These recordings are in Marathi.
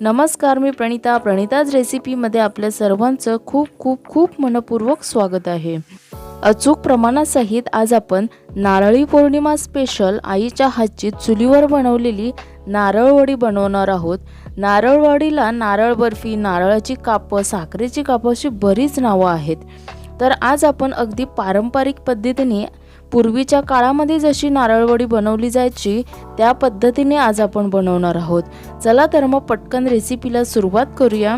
नमस्कार, मी प्रणिताच रेसिपीमध्ये आपल्या सर्वांचं खूप खूप खूप मनपूर्वक स्वागत आहे। अचूक प्रमाणासहित आज आपण नारळी पौर्णिमा स्पेशल आईच्या हातची चुलीवर बनवलेली नारळवडी बनवणार आहोत। नारळवडीला नारळ बर्फी, नारळाची काप, साखरेची काप अशी बरीच नावं आहेत। तर आज आपण अगदी पारंपरिक पद्धतीने पूर्वीच्या काळामध्ये जशी नारळवडी बनवली जायची त्या पद्धतीने आज आपण बनवणार आहोत। चला तर मग पटकन रेसिपीला सुरुवात करूया।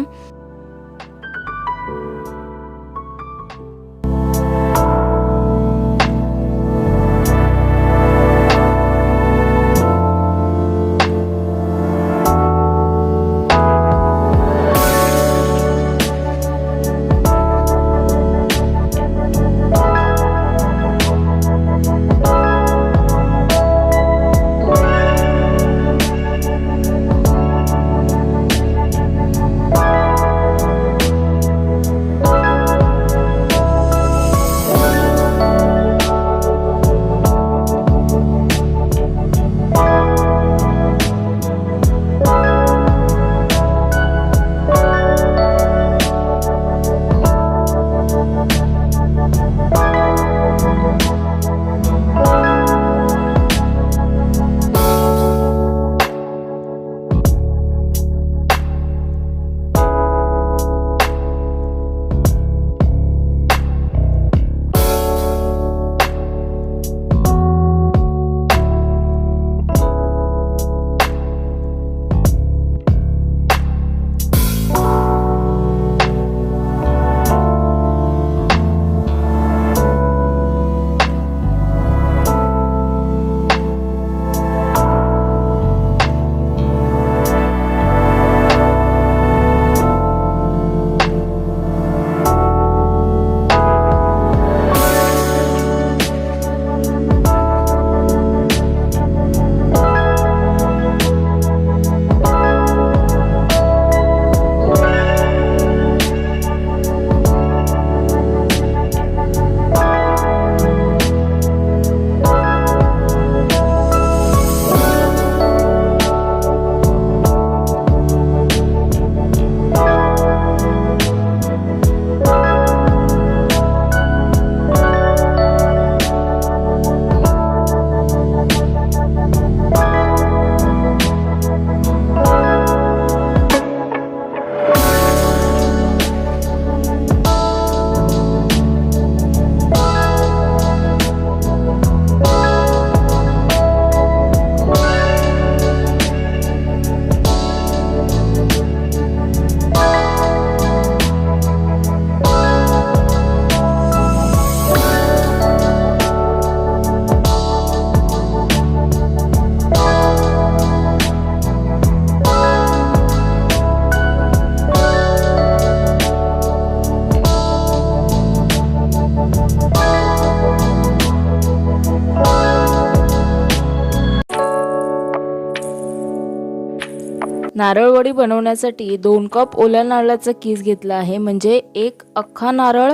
नारळवडी बनवण्यासाठी 2 कप ओल्या नारळाचा किस घेतला आहे, म्हणजे 1 अख्खा नारळ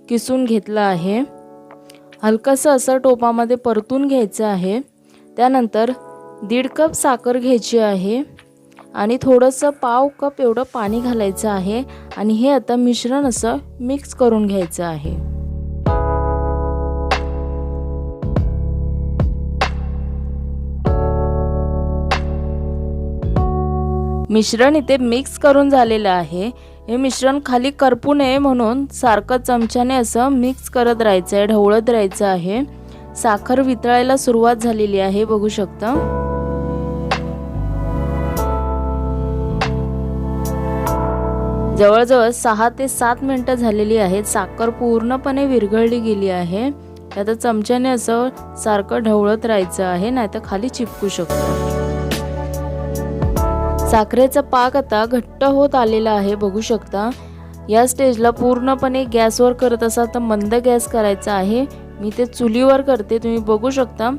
किसून घेतला आहे। हलकसं असं टोपामध्ये परतून घ्यायचं आहे। त्यानंतर 1.5 कप साखर घ्यायची आहे आणि थोडंसं पाव कप एवढं पाणी घालायचं आहे आणि हे आता मिश्रण असं मिक्स करून घ्यायचं आहे। मिश्रण इथे मिक्स करून झालेलं आहे। हे मिश्रण खाली करपू नये म्हणून सारखं चमच्याने असं मिक्स करत राहायचं आहे, ढवळत राहायचं आहे। साखर वितळायला सुरुवात झालेली आहे, बघू शकता। जवळजवळ 6 ते 7 मिनिटं झालेली आहेत। साखर पूर्णपणे विरघळली गेली आहे। आता चमच्याने असं सारखं ढवळत राहायचं आहे, नाहीतर खाली चिपकू शकतो। साखरेचा पाक आता घट्ट होत आलेला आहे, बघू शकता। या स्टेजला पूर्णपणे गॅसवर करत असाल तर मंद गॅस करायचा आहे। मी ते चुलीवर करते, तुम्ही बघू शकता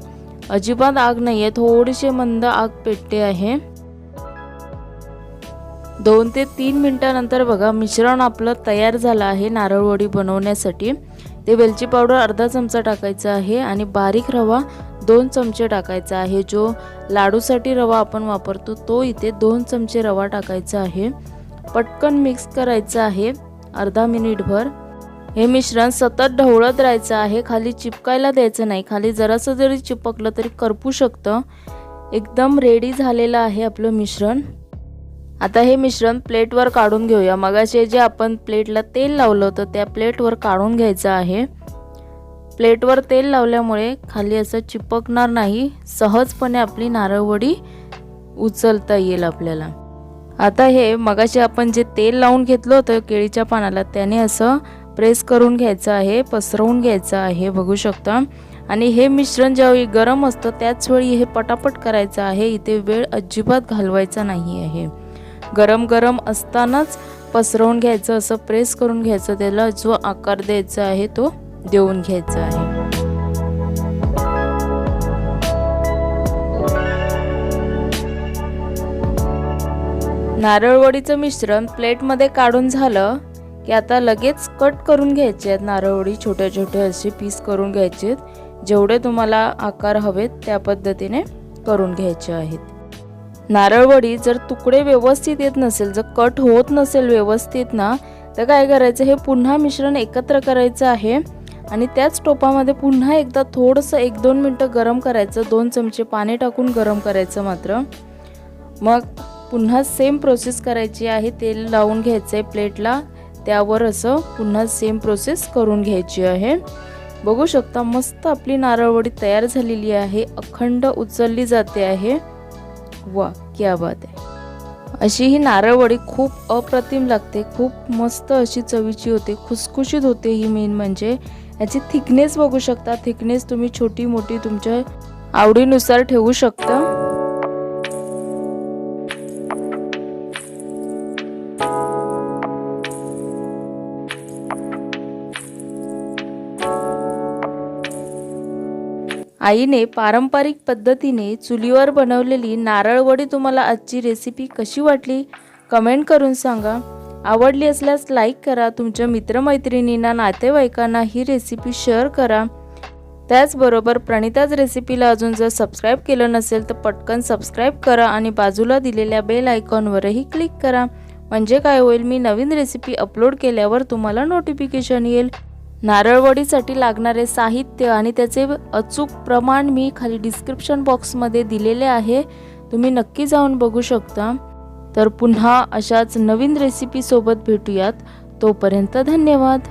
अजिबात आग नाहीये, थोडीशी मंद आग पेटते आहे। 2 ते 3 मिनिटांनंतर बघा मिश्रण आपलं तयार झालं आहे नारळवडी बनवण्यासाठी। ते वेलची पावडर अर्धा चमचा टाकायचा आहे आणि बारीक रवा 2 चमचे टाकायचा आहे। जो लाडूसाठी रवा आपण वापरतो तो इथे 2 चमचे रवा टाकायचा आहे। पटकन मिक्स करायचं आहे अर्धा मिनिटभर। हे मिश्रण सतत ढवळत राहायचं आहे, खाली चिपकायला द्यायचं नाही। खाली जरासं जरी चिपकलं तरी करपू शकतं। एकदम रेडी झालेलं आहे आपलं मिश्रण। आता हे मिश्रण प्लेटवर काढून घेऊया। मगाशी जे आपण प्लेटला तेल लावलं होतं त्या प्लेटवर काढून घ्यायचं आहे। प्लेटवर तेल लावल्यामुळे खाली असं चिपकणार नाही, सहजपणे आपली नारळवडी उचलता येईल आपल्याला। आता हे मगाशी आपण जे तेल लावून घेतलं होतं केळीच्या पानाला त्याने असं प्रेस करून घ्यायचं आहे, पसरवून घ्यायचं आहे, बघू शकता। आणि हे मिश्रण जेव्हा गरम असतं त्याच वेळी हे पटापट करायचं आहे। इथे वेळ अजिबात घालवायचा नाही आहे। गरम गरम असतानाच पसरवून घ्यायचं, असं प्रेस करून घ्यायचं, त्याला जो आकार द्यायचा आहे तो देऊन घ्यायचा आहे। नारळवडीचं मिश्रण प्लेटमध्ये काढून झालं की आता लगेच कट करून घ्यायचे आहेत। नारळवडी छोटे छोटे असे पीस करून घ्यायचे आहेत। जेवढे तुम्हाला आकार हवेत त्या पद्धतीने करून घ्यायचे आहेत। नारळवडी जर तुकडे व्यवस्थित येत नसेल, जर कट होत नसेल व्यवस्थित ना, तर काय करायचं, हे पुन्हा मिश्रण एकत्र करायचं आहे आणि त्याच टोपामध्ये पुन्हा एकदा थोडंसं 1-2 मिनिटं गरम करायचं। 2 चमचे पाणी टाकून गरम करायचं मात्र। मग पुन्हा सेम प्रोसेस करायची आहे। तेल लावून घ्यायचं आहे प्लेटला, त्यावर असं पुन्हा सेम प्रोसेस करून घ्यायची आहे। बघू शकता मस्त आपली नारळवडी तयार झालेली आहे, अखंड उचलली जाते आहे। वा क्या बात आहे। अशी ही नारळवडी खूप अप्रतिम लागते, खूप मस्त अशी चवीची होते, खुसखुशीत होते। ही मेन म्हणजे याची थिकनेस बघू शकता। थिकनेस तुम्ही छोटी मोठी तुमच्या आवडीनुसार ठेवू शकता। आईने पारंपरिक पद्धतीने चुलीवर बनवलेली नारळवडी तुम्हाला आजची रेसिपी कशी वाटली कमेंट करून सांगा। आवडली असल्यास लाईक करा, तुमच्या मित्रमैत्रिणींना नातेवाईकांना ही रेसिपी शेअर करा। त्याचबरोबर प्रणिताज रेसिपीला अजून जर सबस्क्राईब केलं नसेल तर पटकन सबस्क्राईब करा आणि बाजूला दिलेल्या बेल आयकॉनवरही क्लिक करा, म्हणजे काय होईल, मी नवीन रेसिपी अपलोड केल्यावर तुम्हाला नोटिफिकेशन येईल। नारळवडीसाठी लागणारे साहित्य आणि त्याचे अचूक प्रमाण मी खाली डिस्क्रिप्शन बॉक्समध्ये दिलेले आहे, तुम्ही नक्की जाऊन बघू शकता। तर पुन्हा अशाच नवीन रेसिपी सोबत भेटूयात, तोपर्यंत धन्यवाद।